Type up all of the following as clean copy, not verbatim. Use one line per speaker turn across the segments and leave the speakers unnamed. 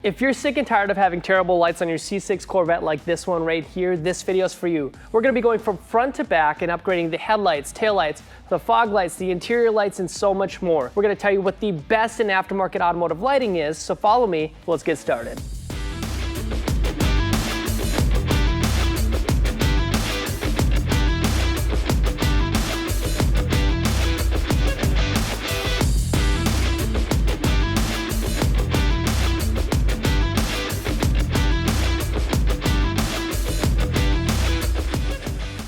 If you're sick and tired of having terrible lights on your C6 Corvette like this one right here, this video is for you. We're going to be going from front to back and upgrading the headlights, taillights, the fog lights, the interior lights, and so much more. We're going to tell you what the best in aftermarket automotive lighting is, so follow me, let's get started.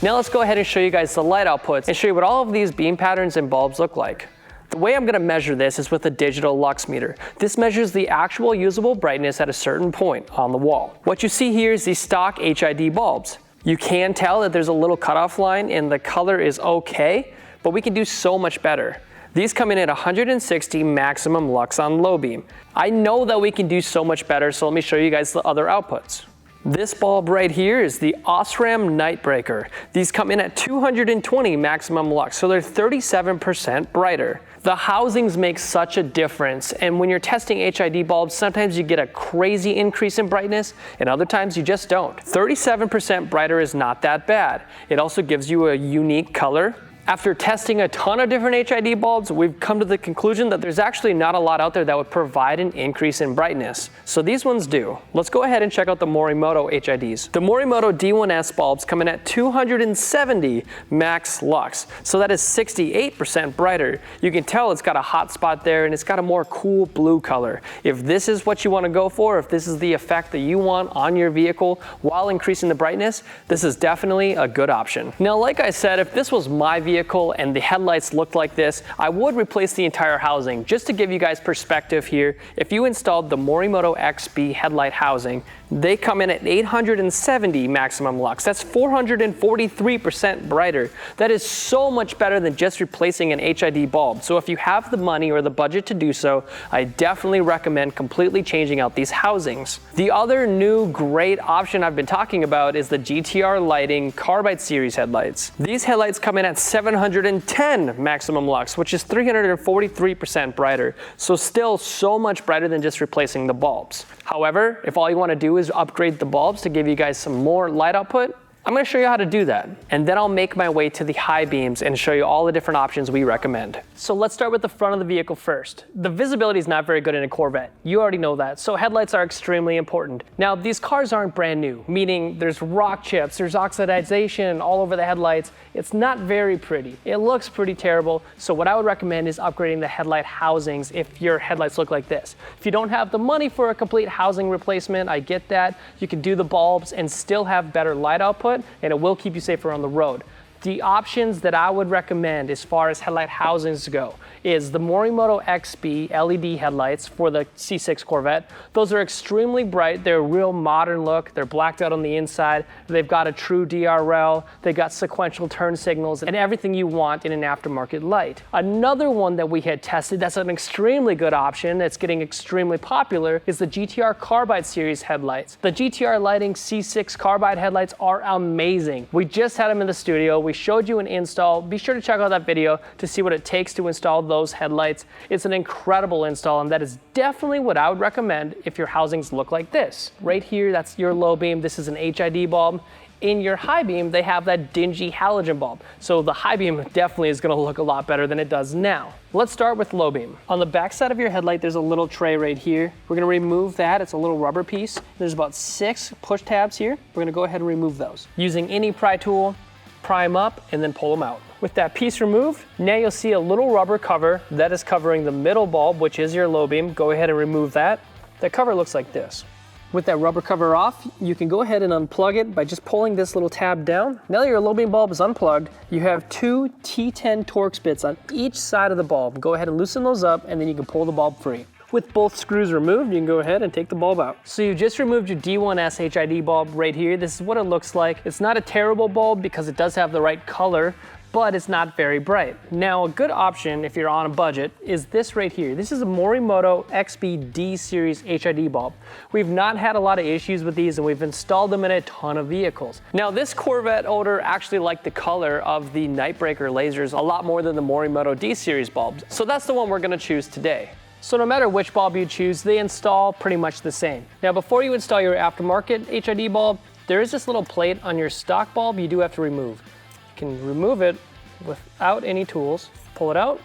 Now let's go ahead and show you guys the light outputs and show you what all of these beam patterns and bulbs look like. The way I'm going to measure this is with a digital lux meter. This measures the actual usable brightness at a certain point on the wall. What you see here is the stock HID bulbs. You can tell that there's a little cutoff line and the color is okay, but we can do so much better. These come in at 160 maximum lux on low beam. I know that we can do so much better, so let me show you guys the other outputs. This bulb right here is the Osram Nightbreaker. These come in at 220 maximum lux, so they're 37% brighter. The housings make such a difference, and when you're testing HID bulbs, sometimes you get a crazy increase in brightness, and other times you just don't. 37% brighter is not that bad. It also gives you a unique color. After testing a ton of different HID bulbs, we've come to the conclusion that there's actually not a lot out there that would provide an increase in brightness. So these ones do. Let's go ahead and check out the Morimoto HIDs. The Morimoto D1S bulbs come in at 270 max lux. So that is 68% brighter. You can tell it's got a hot spot there and it's got a more cool blue color. If this is what you want to go for, if this is the effect that you want on your vehicle while increasing the brightness, this is definitely a good option. Now, like I said, if this was my vehicle and the headlights looked like this, I would replace the entire housing. Just to give you guys perspective here, if you installed the Morimoto XB headlight housing, they come in at 870 maximum lux. That's 443% brighter. That is so much better than just replacing an HID bulb. So if you have the money or the budget to do so, I definitely recommend completely changing out these housings. The other new great option I've been talking about is the GTR Lighting Carbide Series headlights. These headlights come in at 710 maximum lux, which is 343% brighter. So still so much brighter than just replacing the bulbs. However, if all you want to do is upgrade the bulbs to give you guys some more light output, I'm going to show you how to do that. And then I'll make my way to the high beams and show you all the different options we recommend. So let's start with the front of the vehicle first. The visibility is not very good in a Corvette. You already know that. So headlights are extremely important. Now, these cars aren't brand new, meaning there's rock chips, there's oxidization all over the headlights. It's not very pretty. It looks pretty terrible. So what I would recommend is upgrading the headlight housings if your headlights look like this. If you don't have the money for a complete housing replacement, I get that. You can do the bulbs and still have better light output, and it will keep you safer on the road. The options that I would recommend as far as headlight housings go is the Morimoto XB LED headlights for the C6 Corvette. Those are extremely bright. They're a real modern look. They're blacked out on the inside. They've got a true DRL. They've got sequential turn signals and everything you want in an aftermarket light. Another one that we had tested that's an extremely good option that's getting extremely popular is the GTR Carbide Series headlights. The GTR Lighting C6 Carbide headlights are amazing. We just had them in the studio. We showed you an install. Be sure to check out that video to see what it takes to install those headlights. It's an incredible install, and that is definitely what I would recommend if your housings look like this. Right here, that's your low beam. This is an HID bulb. In your high beam, they have that dingy halogen bulb. So the high beam definitely is gonna look a lot better than it does now. Let's start with low beam. On the back side of your headlight, there's a little tray right here. We're gonna remove that. It's a little rubber piece. There's about 6 push tabs here. We're gonna go ahead and remove those. Using any pry tool, pry them up and then pull them out. With that piece removed, now you'll see a little rubber cover that is covering the middle bulb, which is your low beam. Go ahead and remove that. The cover looks like this. With that rubber cover off, you can go ahead and unplug it by just pulling this little tab down. Now that your low beam bulb is unplugged, you have 2 T10 Torx bits on each side of the bulb. Go ahead and loosen those up and then you can pull the bulb free. With both screws removed, you can go ahead and take the bulb out. So you just removed your D1S HID bulb right here. This is what it looks like. It's not a terrible bulb because it does have the right color, but it's not very bright. Now, a good option if you're on a budget is this right here. This is a Morimoto XB D series HID bulb. We've not had a lot of issues with these and we've installed them in a ton of vehicles. Now, this Corvette owner actually liked the color of the Nightbreaker lasers a lot more than the Morimoto D series bulbs. So that's the one we're gonna choose today. So no matter which bulb you choose, they install pretty much the same. Now before you install your aftermarket HID bulb, there is this little plate on your stock bulb you do have to remove. You can remove it without any tools. Pull it out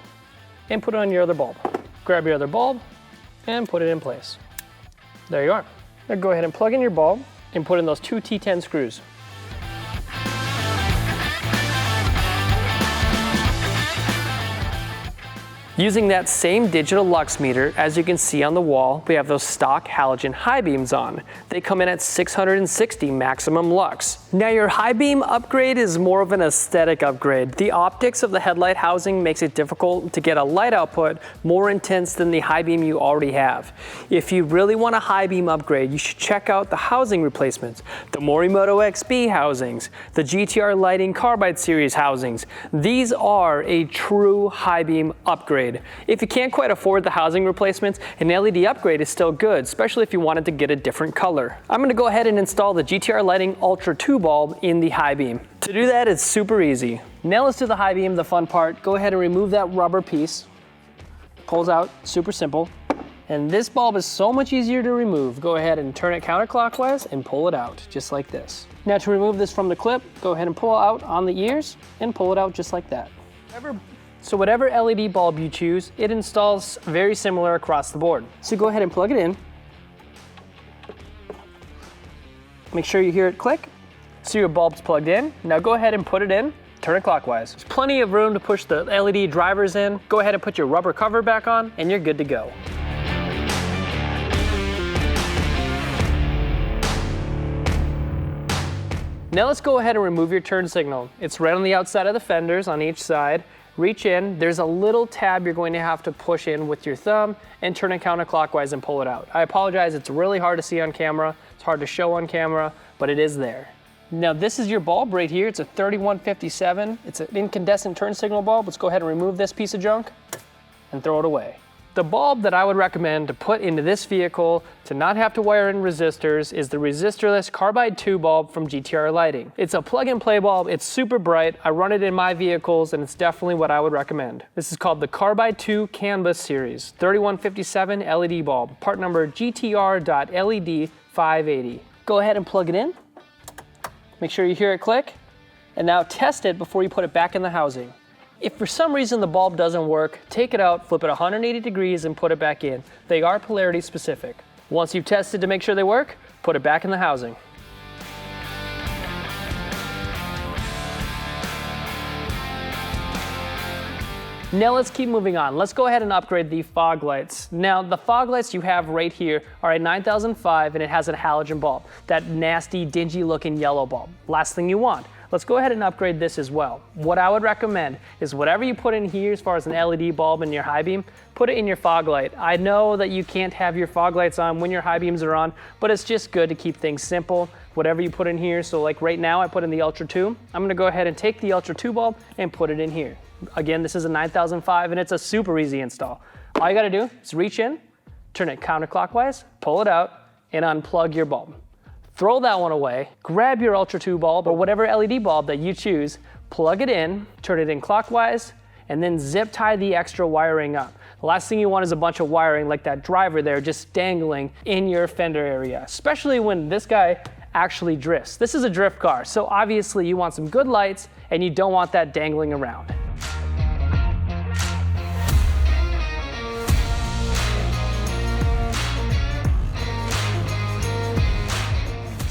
and put it on your other bulb. Grab your other bulb and put it in place. There you are. Now go ahead and plug in your bulb and put in those 2 T10 screws. Using that same digital lux meter, as you can see on the wall, we have those stock halogen high beams on. They come in at 660 maximum lux. Now your high beam upgrade is more of an aesthetic upgrade. The optics of the headlight housing makes it difficult to get a light output more intense than the high beam you already have. If you really want a high beam upgrade, you should check out the housing replacements, the Morimoto XB housings, the GTR Lighting Carbide Series housings. These are a true high beam upgrade. If you can't quite afford the housing replacements, an LED upgrade is still good, especially if you wanted to get a different color. I'm going to go ahead and install the GTR Lighting Ultra 2 bulb in the high beam. To do that, it's super easy. Now let's do the high beam, the fun part. Go ahead and remove that rubber piece. Pulls out, super simple. And this bulb is so much easier to remove. Go ahead and turn it counterclockwise and pull it out, just like this. Now to remove this from the clip, go ahead and pull out on the ears and pull it out just like that. So whatever LED bulb you choose, it installs very similar across the board. So go ahead and plug it in. Make sure you hear it click. So your bulb's plugged in. Now go ahead and put it in, turn it clockwise. There's plenty of room to push the LED drivers in. Go ahead and put your rubber cover back on and you're good to go. Now let's go ahead and remove your turn signal. It's right on the outside of the fenders on each side. Reach in, there's a little tab you're going to have to push in with your thumb and turn it counterclockwise and pull it out. I apologize, it's really hard to see on camera, it's hard to show on camera, but it is there. Now this is your bulb right here, it's a 3157, it's an incandescent turn signal bulb. Let's go ahead and remove this piece of junk and throw it away. The bulb that I would recommend to put into this vehicle to not have to wire in resistors is the resistorless Carbide 2 bulb from GTR Lighting. It's a plug and play bulb, it's super bright, I run it in my vehicles and it's definitely what I would recommend. This is called the Carbide 2 Canvas Series, 3157 LED bulb, part number GTR.LED 580. Go ahead and plug it in, make sure you hear it click, and now test it before you put it back in the housing. If for some reason the bulb doesn't work, take it out, flip it 180 degrees and put it back in. They are polarity specific. Once you've tested to make sure they work, put it back in the housing. Now let's keep moving on. Let's go ahead and upgrade the fog lights. Now the fog lights you have right here are a 9005 and it has a halogen bulb. That nasty, dingy looking yellow bulb. Last thing you want. Let's go ahead and upgrade this as well. What I would recommend is whatever you put in here as far as an LED bulb in your high beam, put it in your fog light. I know that you can't have your fog lights on when your high beams are on, but it's just good to keep things simple. Whatever you put in here, so like right now I put in the Ultra 2, I'm gonna go ahead and take the Ultra 2 bulb and put it in here. Again, this is a 9005 and it's a super easy install. All you gotta do is reach in, turn it counterclockwise, pull it out, and unplug your bulb. Throw that one away, grab your Ultra 2 bulb or whatever LED bulb that you choose, plug it in, turn it in clockwise, and then zip tie the extra wiring up. The last thing you want is a bunch of wiring like that driver there just dangling in your fender area, especially when this guy actually drifts. This is a drift car, so obviously you want some good lights and you don't want that dangling around.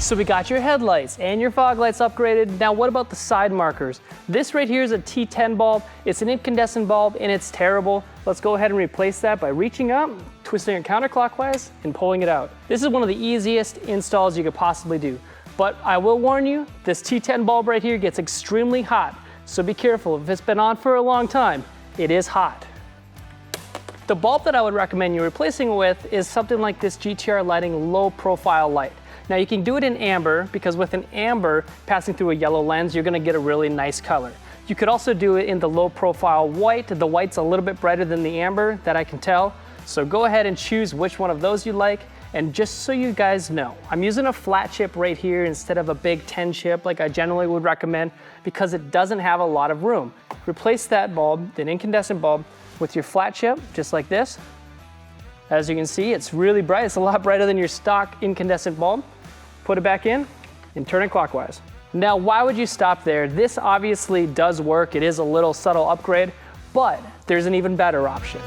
So we got your headlights and your fog lights upgraded. Now what about the side markers? This right here is a T10 bulb. It's an incandescent bulb and it's terrible. Let's go ahead and replace that by reaching up, twisting it counterclockwise, and pulling it out. This is one of the easiest installs you could possibly do. But I will warn you, this T10 bulb right here gets extremely hot. So be careful, if it's been on for a long time, it is hot. The bulb that I would recommend you replacing it with is something like this GTR Lighting low profile light. Now you can do it in amber because with an amber passing through a yellow lens, you're gonna get a really nice color. You could also do it in the low profile white. The white's a little bit brighter than the amber, that I can tell. So go ahead and choose which one of those you like. And just so you guys know, I'm using a flat chip right here instead of a big 10 chip like I generally would recommend because it doesn't have a lot of room. Replace that bulb, an incandescent bulb, with your flat chip, just like this. As you can see, it's really bright. It's a lot brighter than your stock incandescent bulb. Put it back in and turn it clockwise. Now, why would you stop there? This obviously does work. It is a little subtle upgrade, but there's an even better option.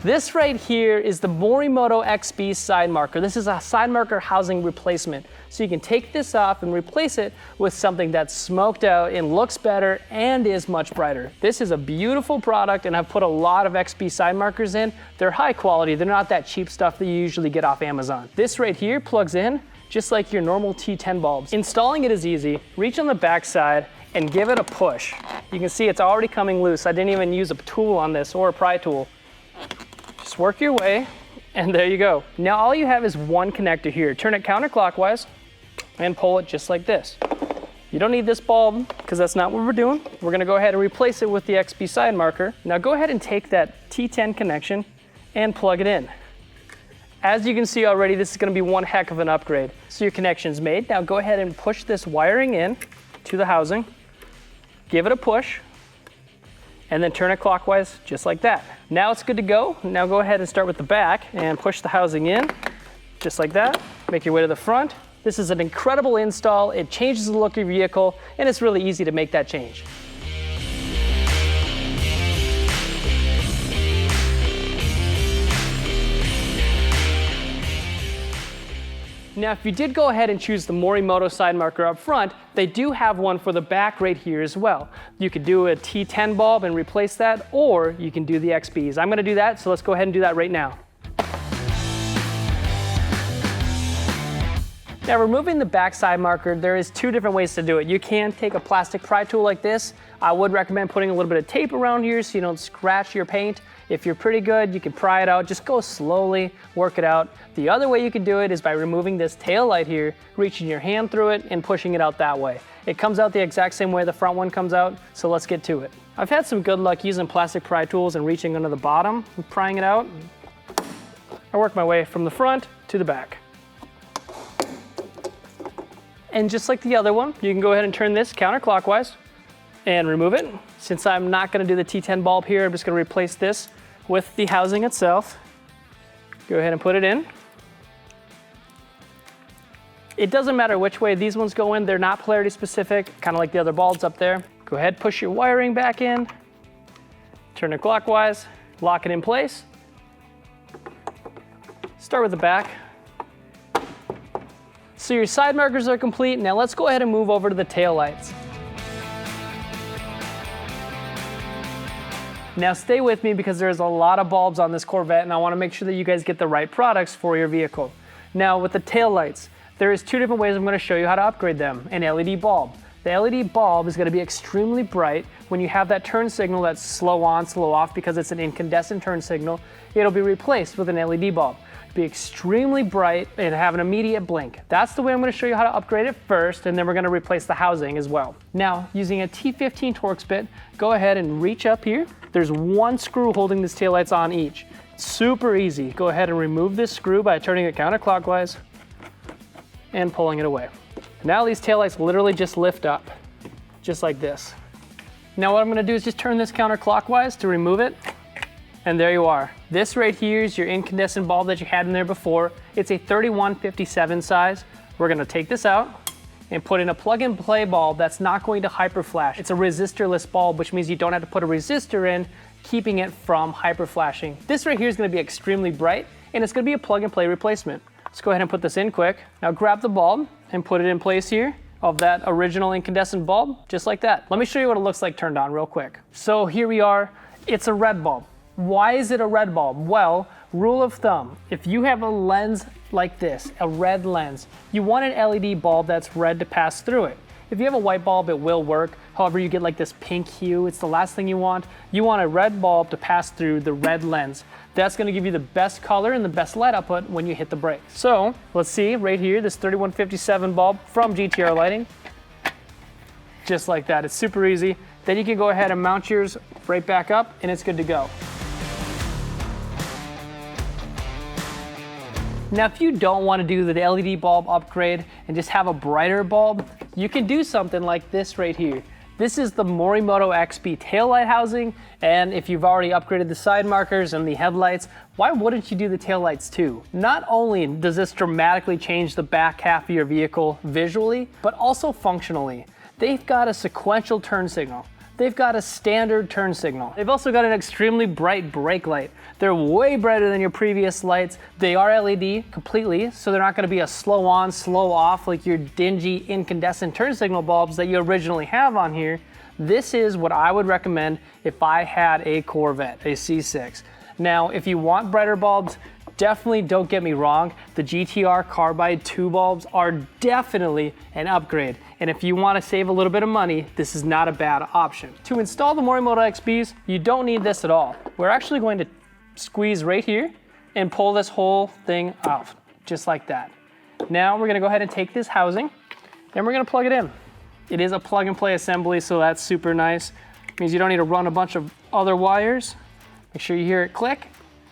This right here is the Morimoto XB side marker. This is a side marker housing replacement. So you can take this off and replace it with something that's smoked out and looks better and is much brighter. This is a beautiful product, and I've put a lot of XB side markers in. They're high quality. They're not that cheap stuff that you usually get off Amazon. This right here plugs in just like your normal T10 bulbs. Installing it is easy. Reach on the back side and give it a push. You can see it's already coming loose. I didn't even use a tool on this or a pry tool. Just work your way, and there you go. Now all you have is one connector here. Turn it counterclockwise and pull it just like this. You don't need this bulb because that's not what we're doing. We're gonna go ahead and replace it with the XB side marker. Now go ahead and take that T10 connection and plug it in. As you can see already, this is gonna be one heck of an upgrade. So your connection's made. Now go ahead and push this wiring in to the housing. Give it a push, and then turn it clockwise just like that. Now it's good to go. Now go ahead and start with the back and push the housing in just like that. Make your way to the front. This is an incredible install. It changes the look of your vehicle, and it's really easy to make that change. Now, if you did go ahead and choose the Morimoto side marker up front, they do have one for the back right here as well. You could do a T10 bulb and replace that, or you can do the XBs. I'm gonna do that, so let's go ahead and do that right now. Now, removing the back side marker, there is two different ways to do it. You can take a plastic pry tool like this. I would recommend putting a little bit of tape around here so you don't scratch your paint. If you're pretty good, you can pry it out. Just go slowly, work it out. The other way you can do it is by removing this tail light here, reaching your hand through it and pushing it out that way. It comes out the exact same way the front one comes out, so let's get to it. I've had some good luck using plastic pry tools and reaching under the bottom and prying it out. I work my way from the front to the back. And just like the other one, you can go ahead and turn this counterclockwise and remove it. Since I'm not gonna do the T10 bulb here, I'm just gonna replace this with the housing itself. Go ahead and put it in. It doesn't matter which way these ones go in, they're not polarity specific, kind of like the other bulbs up there. Go ahead, push your wiring back in, turn it clockwise, lock it in place. Start with the back. So your side markers are complete. Now let's go ahead and move over to the tail lights. Now stay with me because there's a lot of bulbs on this Corvette, and I want to make sure that you guys get the right products for your vehicle. Now with the tail lights, there is two different ways I'm going to show you how to upgrade them. An LED bulb. The LED bulb is going to be extremely bright when you have that turn signal that's slow on, slow off because it's an incandescent turn signal. It'll be replaced with an LED bulb. Be extremely bright and have an immediate blink. That's the way I'm going to show you how to upgrade it first, and then we're going to replace the housing as well. Now, using a T15 Torx bit, go ahead and reach up here. There's one screw holding these taillights on each. Super easy. Go ahead and remove this screw by turning it counterclockwise and pulling it away. Now these taillights literally just lift up, just like this. Now what I'm going to do is just turn this counterclockwise to remove it. And there you are. This right here is your incandescent bulb that you had in there before. It's a 3157 size. We're gonna take this out and put in a plug and play bulb that's not going to hyper flash. It's a resistorless bulb, which means you don't have to put a resistor in, keeping it from hyper flashing. This right here is gonna be extremely bright, and it's gonna be a plug and play replacement. Let's go ahead and put this in quick. Now grab the bulb and put it in place here of that original incandescent bulb, just like that. Let me show you what it looks like turned on real quick. So here we are, it's a red bulb. Why is it a red bulb? Well, rule of thumb, if you have a lens like this, a red lens, you want an LED bulb that's red to pass through it. If you have a white bulb, it will work. However, you get like this pink hue, it's the last thing you want. You want a red bulb to pass through the red lens. That's gonna give you the best color and the best light output when you hit the brakes. So, let's see right here, this 3157 bulb from GTR Lighting. Just like that, it's super easy. Then you can go ahead and mount yours right back up and it's good to go. Now, if you don't want to do the LED bulb upgrade and just have a brighter bulb, you can do something like this right here. This is the Morimoto XP taillight housing, and if you've already upgraded the side markers and the headlights, why wouldn't you do the taillights too? Not only does this dramatically change the back half of your vehicle visually, but also functionally. They've got a sequential turn signal. They've got a standard turn signal. They've also got an extremely bright brake light. They're way brighter than your previous lights. They are LED completely, so they're not gonna be a slow on, slow off like your dingy incandescent turn signal bulbs that you originally have on here. This is what I would recommend if I had a Corvette, a C6. Now, if you want brighter bulbs, definitely don't get me wrong, the GTR Carbide 2 bulbs are definitely an upgrade. And if you want to save a little bit of money, this is not a bad option. To install the Morimoto XPs, you don't need this at all. We're actually going to squeeze right here and pull this whole thing off, just like that. Now we're gonna go ahead and take this housing and we're gonna plug it in. It is a plug and play assembly, so that's super nice. It means you don't need to run a bunch of other wires. Make sure you hear it click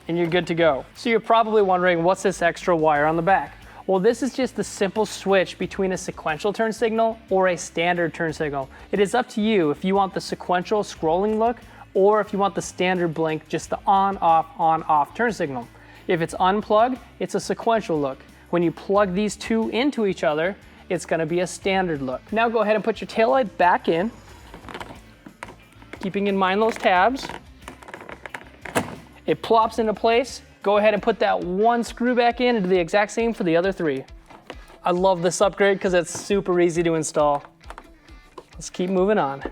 and you're good to go. So you're probably wondering, what's this extra wire on the back? Well, this is just the simple switch between a sequential turn signal or a standard turn signal. It is up to you if you want the sequential scrolling look or if you want the standard blink, just the on, off turn signal. If it's unplugged, it's a sequential look. When you plug these two into each other, it's gonna be a standard look. Now go ahead and put your taillight back in, keeping in mind those tabs. It plops into place. Go ahead and put that one screw back in and do the exact same for the other three. I love this upgrade because it's super easy to install. Let's keep moving on.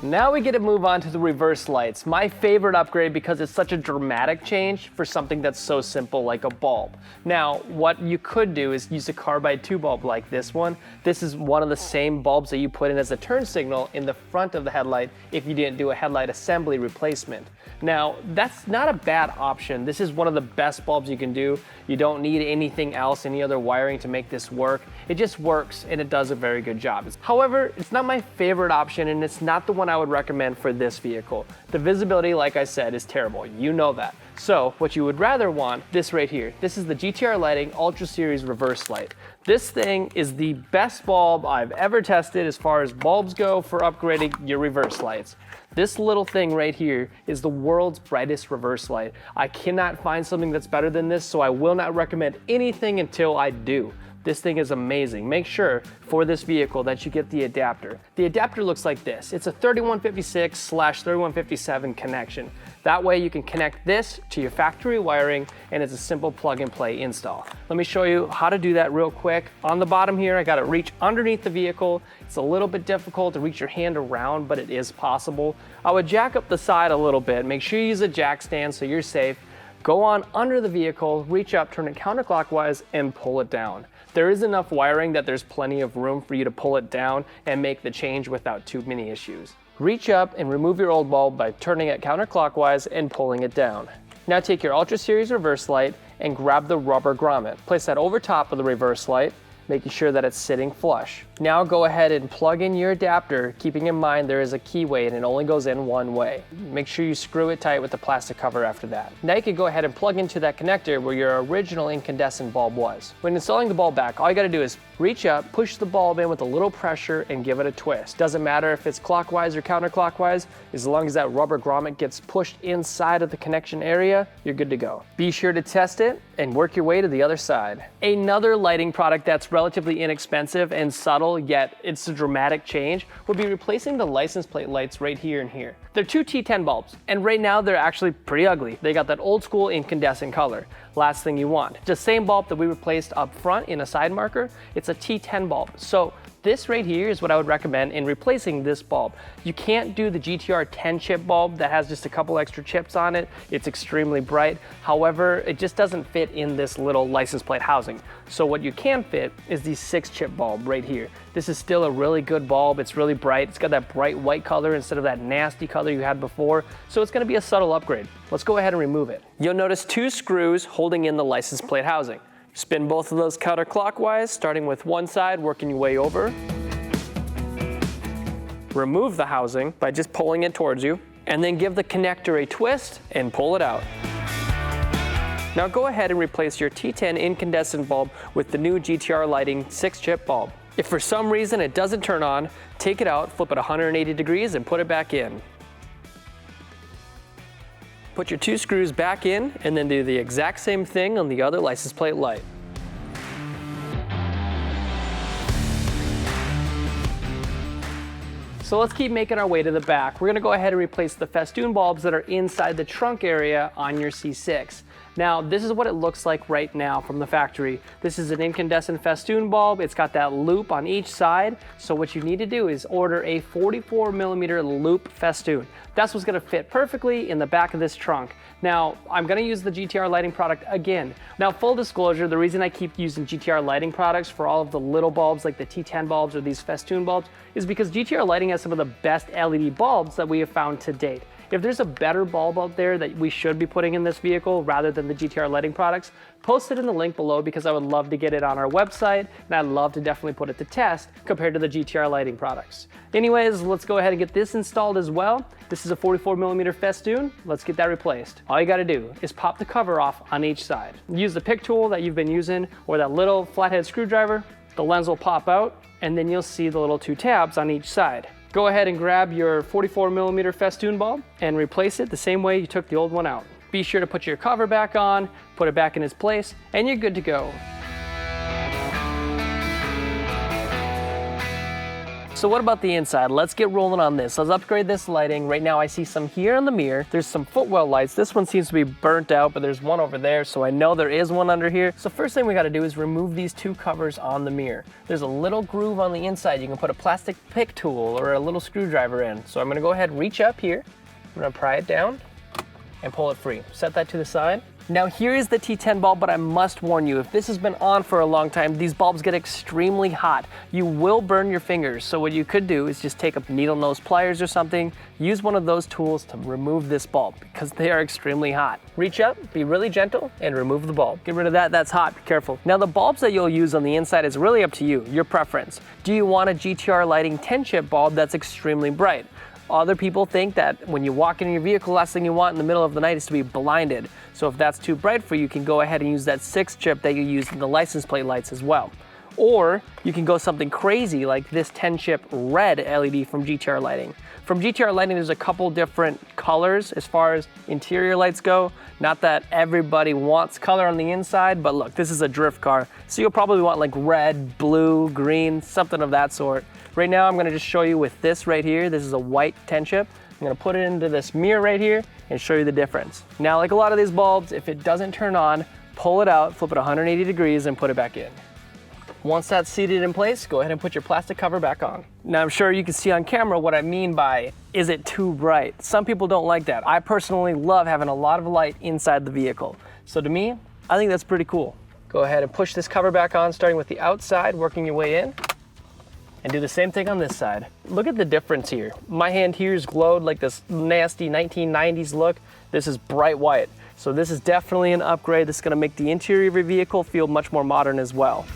Now we get to move on to the reverse lights. My favorite upgrade because it's such a dramatic change for something that's so simple like a bulb. Now, what you could do is use a Carbide 2 bulb like this one. This is one of the same bulbs that you put in as a turn signal in the front of the headlight if you didn't do a headlight assembly replacement. Now, that's not a bad option. This is one of the best bulbs you can do. You don't need anything else, any other wiring to make this work. It just works and it does a very good job. However, it's not my favorite option and it's not the one I would recommend for this vehicle. The visibility, like I said, is terrible. You know that. So what you would rather want, this right here. This is the GTR Lighting Ultra Series reverse light. This thing is the best bulb I've ever tested as far as bulbs go for upgrading your reverse lights. This little thing right here is the world's brightest reverse light. I cannot find something that's better than this, so I will not recommend anything until I do. This thing is amazing. Make sure for this vehicle that you get the adapter. The adapter looks like this. It's a 3156/3157 connection. That way you can connect this to your factory wiring and it's a simple plug and play install. Let me show you how to do that real quick. On the bottom here, I gotta reach underneath the vehicle. It's a little bit difficult to reach your hand around, but it is possible. I would jack up the side a little bit. Make sure you use a jack stand so you're safe. Go on under the vehicle, reach up, turn it counterclockwise, and pull it down. There is enough wiring that there's plenty of room for you to pull it down and make the change without too many issues. Reach up and remove your old bulb by turning it counterclockwise and pulling it down. Now take your Ultra Series reverse light and grab the rubber grommet. Place that over top of the reverse light, making sure that it's sitting flush. Now go ahead and plug in your adapter, keeping in mind there is a keyway and it only goes in one way. Make sure you screw it tight with the plastic cover after that. Now you can go ahead and plug into that connector where your original incandescent bulb was. When installing the bulb back, all you gotta do is reach up, push the bulb in with a little pressure and give it a twist. Doesn't matter if it's clockwise or counterclockwise, as long as that rubber grommet gets pushed inside of the connection area, you're good to go. Be sure to test it and work your way to the other side. Another lighting product that's relatively inexpensive and subtle, yet it's a dramatic change, would be replacing the license plate lights right here and here. They're two T10 bulbs, and right now they're actually pretty ugly. They got that old school incandescent color. Last thing you want. The same bulb that we replaced up front in a side marker, it's a T10 bulb. So this right here is what I would recommend in replacing this bulb. You can't do the GTR 10 chip bulb that has just a couple extra chips on it. It's extremely bright. However, it just doesn't fit in this little license plate housing. So what you can fit is the 6 chip bulb right here. This is still a really good bulb. It's really bright. It's got that bright white color instead of that nasty color you had before. So it's gonna be a subtle upgrade. Let's go ahead and remove it. You'll notice 2 screws holding in the license plate housing. Spin both of those counterclockwise, starting with one side, working your way over. Remove the housing by just pulling it towards you, and then give the connector a twist and pull it out. Now go ahead and replace your T10 incandescent bulb with the new GTR Lighting 6-chip bulb. If for some reason it doesn't turn on, take it out, flip it 180 degrees and put it back in. Put your 2 screws back in and then do the exact same thing on the other license plate light. So let's keep making our way to the back. We're gonna go ahead and replace the festoon bulbs that are inside the trunk area on your C6. Now, this is what it looks like right now from the factory. This is an incandescent festoon bulb. It's got that loop on each side. So what you need to do is order a 44mm loop festoon. That's what's gonna fit perfectly in the back of this trunk. Now, I'm gonna use the GTR lighting product again. Now, full disclosure, the reason I keep using GTR lighting products for all of the little bulbs like the T10 bulbs or these festoon bulbs is because GTR lighting has some of the best LED bulbs that we have found to date. If there's a better bulb out there that we should be putting in this vehicle rather than the GTR lighting products, post it in the link below because I would love to get it on our website and I'd love to definitely put it to test compared to the GTR lighting products. Anyways, let's go ahead and get this installed as well. This is a 44mm festoon. Let's get that replaced. All you gotta do is pop the cover off on each side. Use the pick tool that you've been using or that little flathead screwdriver. The lens will pop out and then you'll see the little 2 tabs on each side. Go ahead and grab your 44mm festoon bulb and replace it the same way you took the old one out. Be sure to put your cover back on, put it back in its place, and you're good to go. So what about the inside? Let's get rolling on this. Let's upgrade this lighting. Right now I see some here on the mirror. There's some Footwell lights. This one seems to be burnt out, but there's one over there, so I know there is one under here. So first thing we gotta do is remove these 2 covers on the mirror. There's a little groove on the inside. You can put a plastic pick tool or a little screwdriver in. So I'm gonna go ahead and reach up here. I'm gonna pry it down and pull it free. Set that to the side. Now here is the T10 bulb, but I must warn you, if this has been on for a long time, these bulbs get extremely hot. You will burn your fingers, so what you could do is just take up needle nose pliers or something, use one of those tools to remove this bulb because they are extremely hot. Reach up, be really gentle, and remove the bulb. Get rid of that, that's hot, be careful. Now the bulbs that you'll use on the inside is really up to you, your preference. Do you want a GTR lighting 10-chip bulb that's extremely bright? Other people think that when you walk in your vehicle, last thing you want in the middle of the night is to be blinded. So if that's too bright for you, you can go ahead and use that 6-chip that you use in the license plate lights as well. Or you can go something crazy like this 10-chip red LED from GTR Lighting. From GTR Lighting, there's a couple different colors as far as interior lights go. Not that everybody wants color on the inside, but look, this is a drift car. So you'll probably want like red, blue, green, something of that sort. Right now, I'm gonna just show you with this right here. This is a white 10-chip. I'm gonna put it into this mirror right here and show you the difference. Now, like a lot of these bulbs, if it doesn't turn on, pull it out, flip it 180 degrees and put it back in. Once that's seated in place, go ahead and put your plastic cover back on. Now, I'm sure you can see on camera what I mean by, is it too bright? Some people don't like that. I personally love having a lot of light inside the vehicle. So to me, I think that's pretty cool. Go ahead and push this cover back on, starting with the outside, working your way in. And do the same thing on this side. Look at the difference here. My hand here is glowed like this nasty 1990s look. This is bright white. So this is definitely an upgrade. This is gonna make the interior of your vehicle feel much more modern as well.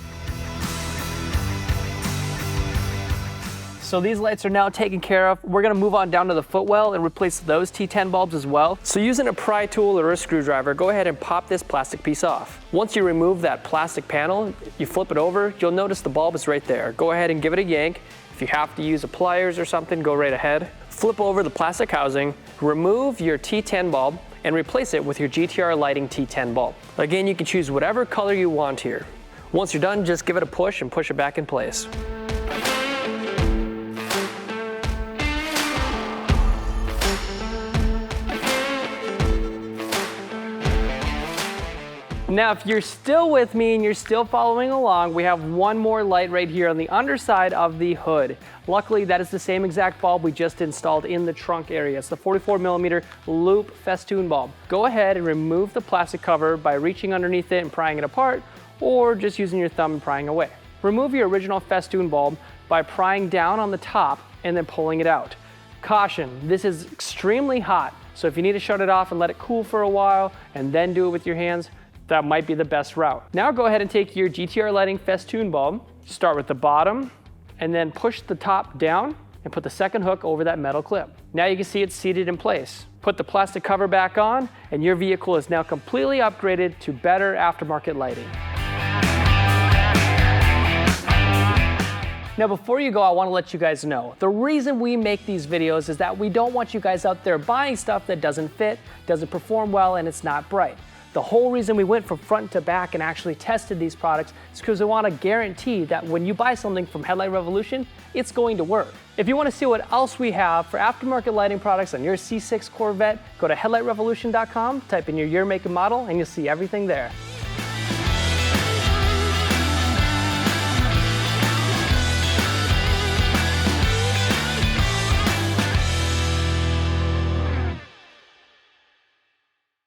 So these lights are now taken care of. We're gonna move on down to the footwell and replace those T10 bulbs as well. So using a pry tool or a screwdriver, go ahead and pop this plastic piece off. Once you remove that plastic panel, you flip it over, you'll notice the bulb is right there. Go ahead and give it a yank. If you have to use a pliers or something, go right ahead. Flip over the plastic housing, remove your T10 bulb, and replace it with your GTR Lighting T10 bulb. Again, you can choose whatever color you want here. Once you're done, just give it a push and push it back in place. Now, if you're still with me and you're still following along, we have one more light right here on the underside of the hood. Luckily, that is the same exact bulb we just installed in the trunk area. It's the 44mm loop festoon bulb. Go ahead and remove the plastic cover by reaching underneath it and prying it apart, or just using your thumb and prying away. Remove your original festoon bulb by prying down on the top and then pulling it out. Caution, this is extremely hot, so if you need to shut it off and let it cool for a while and then do it with your hands, that might be the best route. Now go ahead and take your GTR Lighting festoon bulb, start with the bottom, and then push the top down and put the second hook over that metal clip. Now you can see it's seated in place. Put the plastic cover back on, and your vehicle is now completely upgraded to better aftermarket lighting. Now before you go, I want to let you guys know, the reason we make these videos is that we don't want you guys out there buying stuff that doesn't fit, doesn't perform well, and it's not bright. The whole reason we went from front to back and actually tested these products is because we want to guarantee that when you buy something from Headlight Revolution, it's going to work. If you want to see what else we have for aftermarket lighting products on your C6 Corvette, go to headlightrevolution.com, type in your year, make, and model, and you'll see everything there.